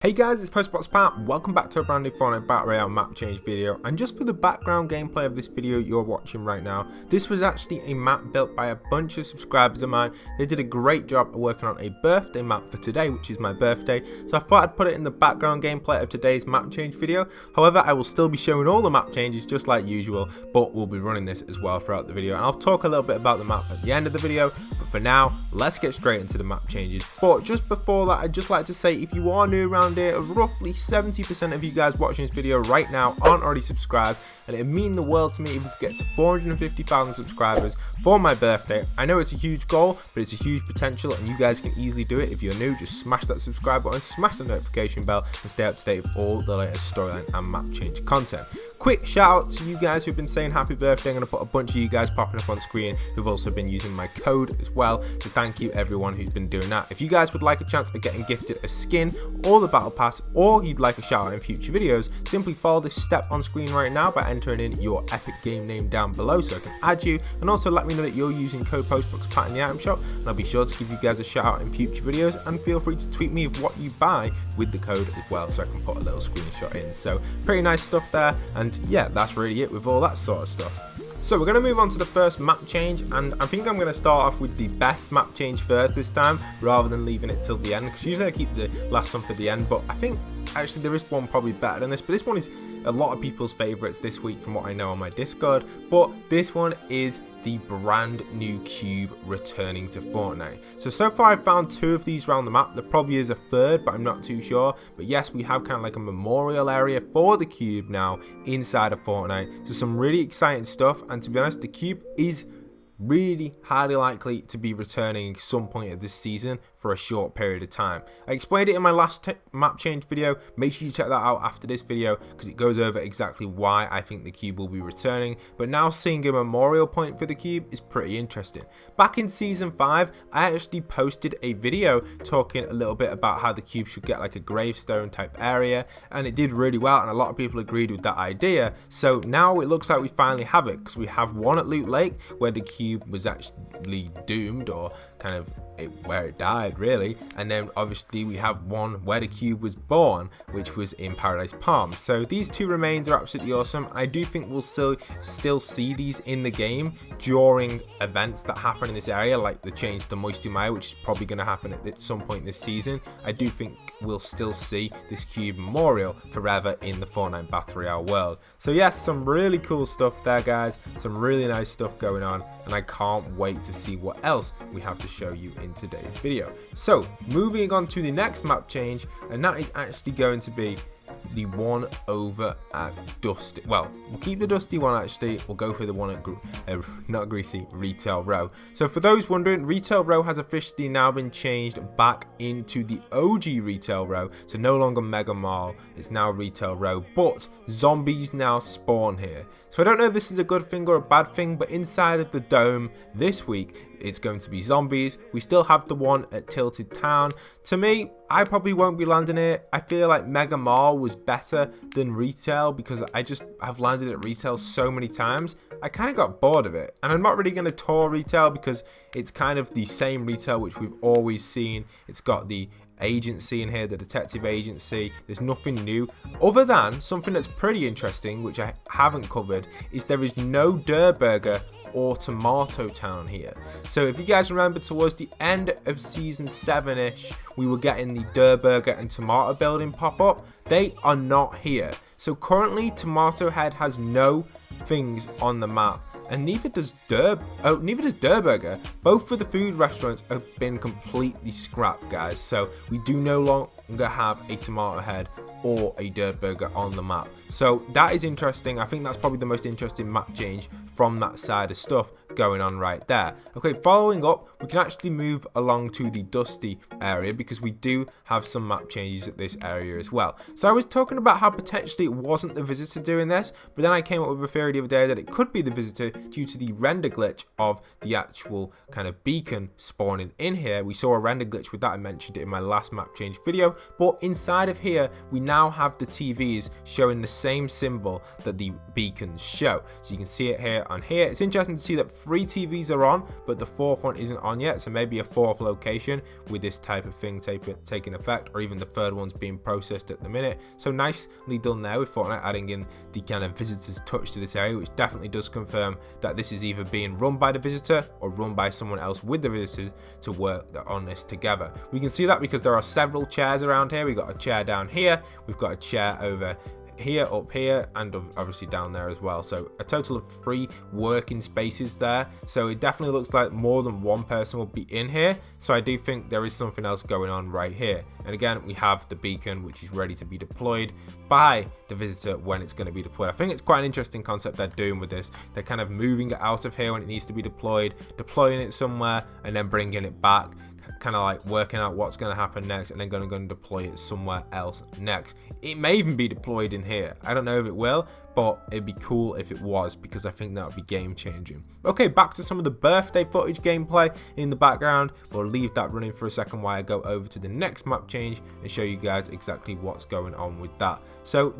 Hey guys, it's postboxpat. Welcome back to a brand new Fortnite Battle Royale map change video. And just for the background gameplay of this video you're watching right now, this was actually a map built by a bunch of subscribers of mine. They did a great job of working on a birthday map for today, which is my birthday. So I thought I'd put it in the background gameplay of today's map change video. However, I will still be showing all the map changes just like usual, but we'll be running this as well throughout the video. And I'll talk a little bit about the map at the end of the video. But for now, let's get straight into the map changes. But just before that, I'd just like to say, if you are new around here, roughly 70% of you guys watching this video right now aren't already subscribed, and it'd mean the world to me if we could get to 450,000 subscribers for my birthday. I know it's a huge goal, but it's a huge potential, and you guys can easily do it. If you're new, just smash that subscribe button, smash the notification bell, and stay up to date with all the latest storyline and map change content. Quick shout out to you guys who've been saying happy birthday. I'm going to put a bunch of you guys popping up on screen who've also been using my code as well, so thank you everyone who's been doing that. If you guys would like a chance of getting gifted a skin or the battle pass, or you'd like a shout out in future videos, simply follow this step on screen right now by entering in your epic game name down below so I can add you, and also let me know that you're using code postboxpat in the item shop, and I'll be sure to give you guys a shout out in future videos. And feel free to tweet me of what you buy with the code as well so I can put a little screenshot in. So pretty nice stuff there, and yeah, that's really it with all that sort of stuff. So we're going to move on to the first map change, and I think I'm going to start off with the best map change first this time rather than leaving it till the end, because usually I keep the last one for the end, but I think actually there is one probably better than this. But this one is a lot of people's favorites this week from what I know on my Discord. But this one is the brand new cube returning to Fortnite. So far I've found 2 of these around the map. There probably is a third, but I'm not too sure. But yes, we have kind of like a memorial area for the cube now inside of Fortnite. So some really exciting stuff, and to be honest, the cube is really highly likely to be returning some point of this season for a short period of time. I explained it in my last map change video. Make sure you check that out after this video, because it goes over exactly why I think the cube will be returning. But now seeing a memorial point for the cube is pretty interesting. Back in season 5, I actually posted a video talking a little bit about how the cube should get like a gravestone type area, and it did really well, and a lot of people agreed with that idea. So now it looks like we finally have it, because we have one at Loot Lake where the cube was actually doomed, or kind of where it died really, and then obviously we have one where the cube was born, which was in Paradise Palms. So these 2 remains are absolutely awesome. I do think we'll still see these in the game during events that happen in this area, like the change to Moisty Mire, which is probably going to happen at some point this season. I do think we'll still see this cube memorial forever in the Fortnite Battle Royale world. So yes, some really cool stuff there guys, some really nice stuff going on, and I can't wait to see what else we have to show you in today's video. So moving on to the next map change, and that is actually going to be the one over at Dusty. Well, we'll keep the Dusty one actually. We'll go for the one at not Greasy, Retail Row. So for those wondering, Retail Row has officially now been changed back into the OG Retail Row. So no longer Mega Mall, it's now Retail Row, but zombies now spawn here. So I don't know if this is a good thing or a bad thing, but inside of the dome this week, it's going to be zombies. We still have the one at Tilted Town. To me, I probably won't be landing it. I feel like Mega Mall was better than Retail, because I've landed at Retail so many times. I kind of got bored of it, and I'm not really going to tour Retail because it's kind of the same Retail which we've always seen. It's got the agency in here, the detective agency. There's nothing new other than something that's pretty interesting, which I haven't covered, is there is no Durburger or Tomato Town here. So if you guys remember, towards the end of season 7ish, we were getting the Durburger and Tomato building pop up. They are not here. So currently Tomato Head has no things on the map, and neither does Durburger. Both of the food restaurants have been completely scrapped guys, so we do no longer have a Tomato Head or a Durburger on the map. So that is interesting. I think that's probably the most interesting map change from that side of stuff going on right there. Okay, following up, we can actually move along to the Dusty area, because we do have some map changes at this area as well. So I was talking about how potentially it wasn't the visitor doing this, but then I came up with a theory the other day that it could be the visitor due to the render glitch of the actual kind of beacon spawning in here. We saw a render glitch with that. I mentioned it in my last map change video, but inside of here we now have the TVs showing the same symbol that the beacons show. So you can see it here on here. It's interesting to see that 3 TVs are on, but the 4th one isn't on yet, so maybe a 4th location with this type of thing taking effect, or even the 3rd one's being processed at the minute. So nicely done there with Fortnite adding in the kind of visitor's touch to this area, which definitely does confirm that this is either being run by the visitor or run by someone else with the visitor to work on this together. We can see that because there are several chairs around here. We've got a chair down here, we've got a chair over here, up here, and obviously down there as well. So a total of 3 working spaces there. So it definitely looks like more than one person will be in here. So I do think there is something else going on right here. And again, we have the beacon, which is ready to be deployed by the visitor when it's going to be deployed. I think it's quite an interesting concept they're doing with this. They're kind of moving it out of here when it needs to be deployed, deploying it somewhere, and then bringing it back, kind of like working out what's going to happen next, and then going to deploy it somewhere else next. It may even be deployed in here. I don't know if it will, but it'd be cool if it was, because I think that would be game changing. Okay, back to some of the birthday footage gameplay in the background. We'll leave that running for a second while I go over to the next map change and show you guys exactly what's going on with that. So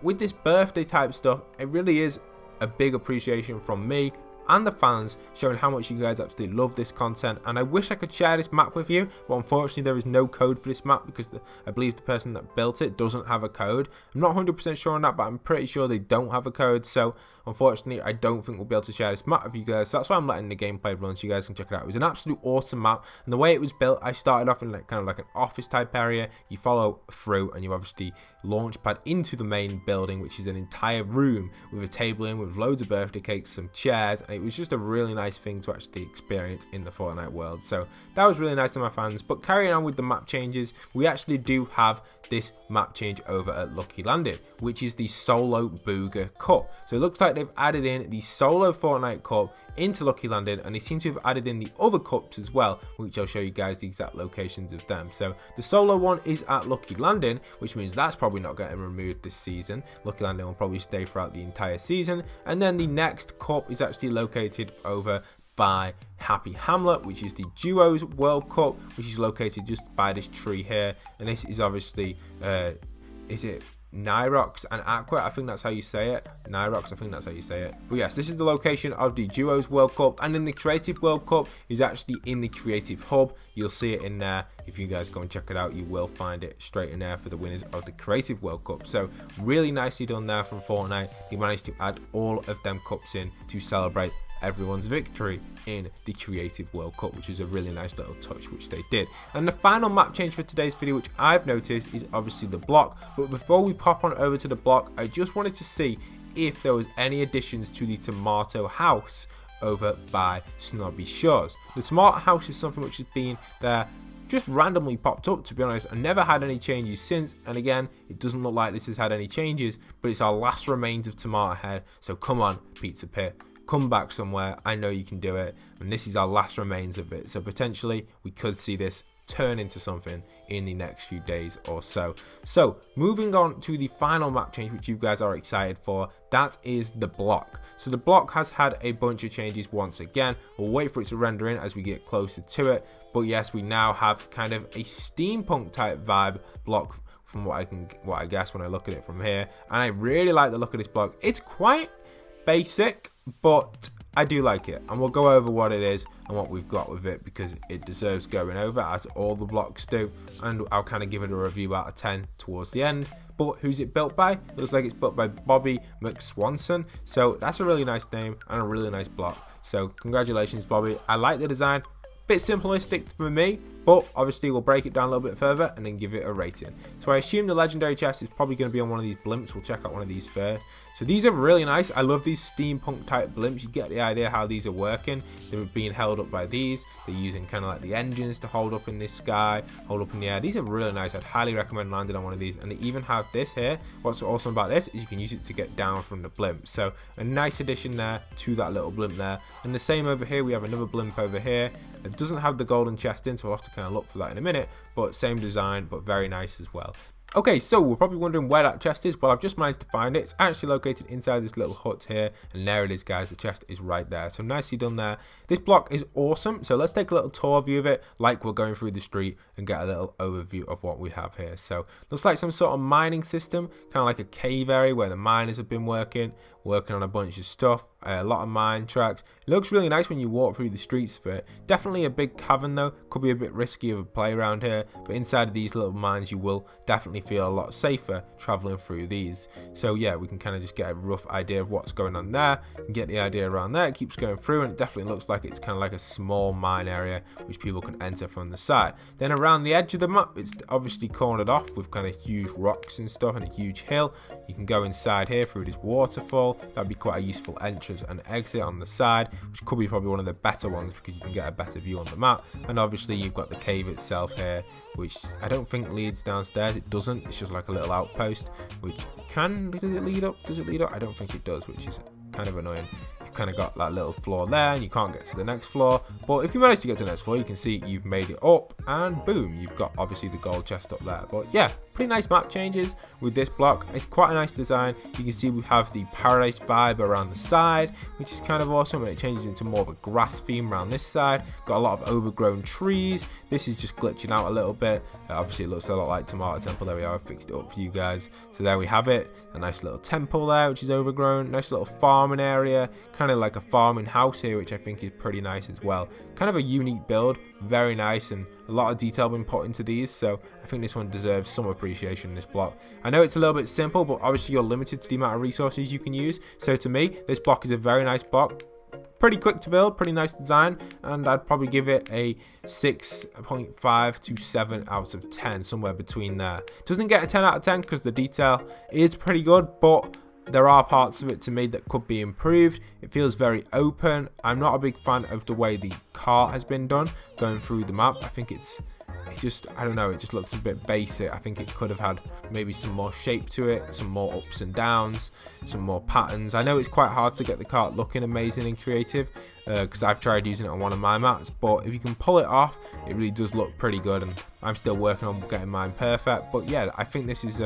with this birthday type stuff, it really is a big appreciation from me and the fans, showing how much you guys absolutely love this content. And I wish I could share this map with you, but unfortunately there is no code for this map, because I believe the person that built it doesn't have a code. I'm not 100% sure on that, but I'm pretty sure they don't have a code. So unfortunately I don't think we'll be able to share this map with you guys. So that's why I'm letting the gameplay run so you guys can check it out. It was an absolute awesome map, and the way it was built, I started off in kind of like an office type area. You follow through and you obviously launch pad into the main building, which is an entire room with a table in with loads of birthday cakes, some chairs, and it was just a really nice thing to actually experience in the Fortnite world. So that was really nice to my fans. But carrying on with the map changes, we actually do have this map change over at Lucky Landing, which is the Solo Booger Cup. So it looks like they've added in the Solo Fortnite Cup into Lucky Landing, and they seem to have added in the other cups as well, which I'll show you guys the exact locations of them. So the solo one is at Lucky Landing, which means that's probably not getting removed this season. Lucky Landing will probably stay throughout the entire season. And then the next cup is actually located over by Happy Hamlet, which is the Duos World Cup, which is located just by this tree here. And this is obviously is it Nyrox and Aqua? I think that's how you say it. Nyrox, I think that's how you say it. But yes, this is the location of the Duos World Cup, and then the Creative World Cup is actually in the Creative Hub. You'll see it in there. If you guys go and check it out, you will find it straight in there for the winners of the Creative World Cup. So really nicely done there from Fortnite. They managed to add all of them cups in to celebrate everyone's victory in the Creative World Cup, which is a really nice little touch which they did. And the final map change for today's video, which I've noticed, is obviously the block. But before we pop on over to the block, I just wanted to see if there was any additions to the tomato house over by Snobby Shores. The tomato house is something which has been there, just randomly popped up, to be honest. I never had any changes since, and again, it doesn't look like this has had any changes, but it's our last remains of Tomato Head. So come on, Pizza Pit, come back somewhere. I know you can do it, and this is our last remains of it. So potentially we could see this turn into something in the next few days or so. So moving on to the final map change, which you guys are excited for, that is the block. So the block has had a bunch of changes once again. We'll wait for it to render in as we get closer to it, but yes, we now have kind of a steampunk type vibe block from what I guess when I look at it from here. And I really like the look of this block. It's quite basic, but I do like it, and we'll go over what it is and what we've got with it, because it deserves going over, as all the blocks do, and I'll kind of give it a review out of 10 towards the end. But who's it built by? It looks like it's built by Bobby McSwanson, so that's a really nice name and a really nice block. So congratulations, Bobby. I like the design. Bit simplistic for me, but obviously we'll break it down a little bit further and then give it a rating. So I assume the legendary chest is probably going to be on one of these blimps. We'll check out one of these first. So these are really nice. I love these steampunk type blimps. You get the idea how these are working. They're being held up by these. They're using kind of like the engines to hold up in this sky, hold up in the air. These are really nice. I'd highly recommend landing on one of these. And they even have this here. What's awesome about this is you can use it to get down from the blimp. So a nice addition there to that little blimp there. And the same over here. We have another blimp over here. It doesn't have the golden chest in, so we'll have to kind of look for that in a minute. But same design, but very nice as well. Okay, so we're probably wondering where that chest is. Well, I've just managed to find it. It's actually located inside this little hut here, and there it is, guys. The chest is right there, so nicely done there. This block is awesome, so let's take a little tour view of it, like we're going through the street, and get a little overview of what we have here. So looks like some sort of mining system, kind of like a cave area where the miners have been working on a bunch of stuff, a lot of mine tracks. It looks really nice when you walk through the streets of it. Definitely a big cavern though, could be a bit risky of a play around here, but inside of these little mines you will definitely feel a lot safer traveling through these. So yeah, we can kind of just get a rough idea of what's going on there, and get the idea around there. It keeps going through, and it definitely looks like it's kind of like a small mine area which people can enter from the side. Then around the edge of the map, it's obviously cornered off with kind of huge rocks and stuff and a huge hill. You can go inside here through this waterfall. That'd be quite a useful entrance and exit on the side, which could be probably one of the better ones because you can get a better view on the map. And obviously you've got the cave itself here, which I don't think leads downstairs. It doesn't. It's just like a little outpost, which does it lead up? Does it lead up? I don't think it does, which is kind of annoying. You've kind of got that little floor there, and you can't get to the next floor. But if you manage to get to the next floor, you can see you've made it up, and boom, you've got obviously the gold chest up there. But yeah, pretty nice map changes with this block. It's quite a nice design. You can see we have the paradise vibe around the side, which is kind of awesome, and it changes into more of a grass theme around this side. Got a lot of overgrown trees. This is just glitching out a little bit. Obviously it looks a lot like Tomato Temple. There we are, I fixed it up for you guys. So there we have it, a nice little temple there which is overgrown, nice little farming area, kind of like a farming house here, which I think is pretty nice as well. Kind of a unique build, very nice, and a lot of detail been put into these, so I think this one deserves some appreciation in this block. I know it's a little bit simple, but obviously you're limited to the amount of resources you can use, so to me this block is a very nice block. Pretty quick to build, pretty nice design, and I'd probably give it a 6.5 to 7 out of 10, somewhere between there. Doesn't get a 10 out of 10 because the detail is pretty good, but there are parts of it to me that could be improved. It feels very open. I'm not a big fan of the way the cart has been done going through the map. I think it's just, I don't know, it just looks a bit basic. I think it could have had maybe some more shape to it, some more ups and downs, some more patterns. I know it's quite hard to get the cart looking amazing and creative because I've tried using it on one of my maps, but if you can pull it off, it really does look pretty good, and I'm still working on getting mine perfect. But yeah, I think this is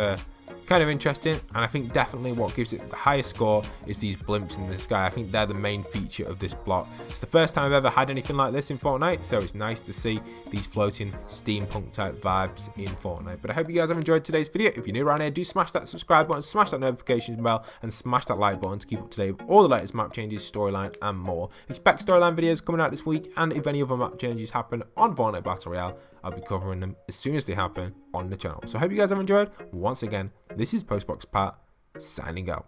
kind of interesting, and I think definitely what gives it the highest score is these blimps in the sky. I think they're the main feature of this block. It's the first time I've ever had anything like this in Fortnite, so it's nice to see these floating steampunk type vibes in Fortnite. But I hope you guys have enjoyed today's video. If you're new around here, do smash that subscribe button, smash that notifications bell, and smash that like button to keep up to date with all the latest map changes, storyline, and more. Expect storyline videos coming out this week, and if any other map changes happen on Fortnite Battle Royale, I'll be covering them as soon as they happen on the channel. So I hope you guys have enjoyed. Once again, this is postboxpat signing out.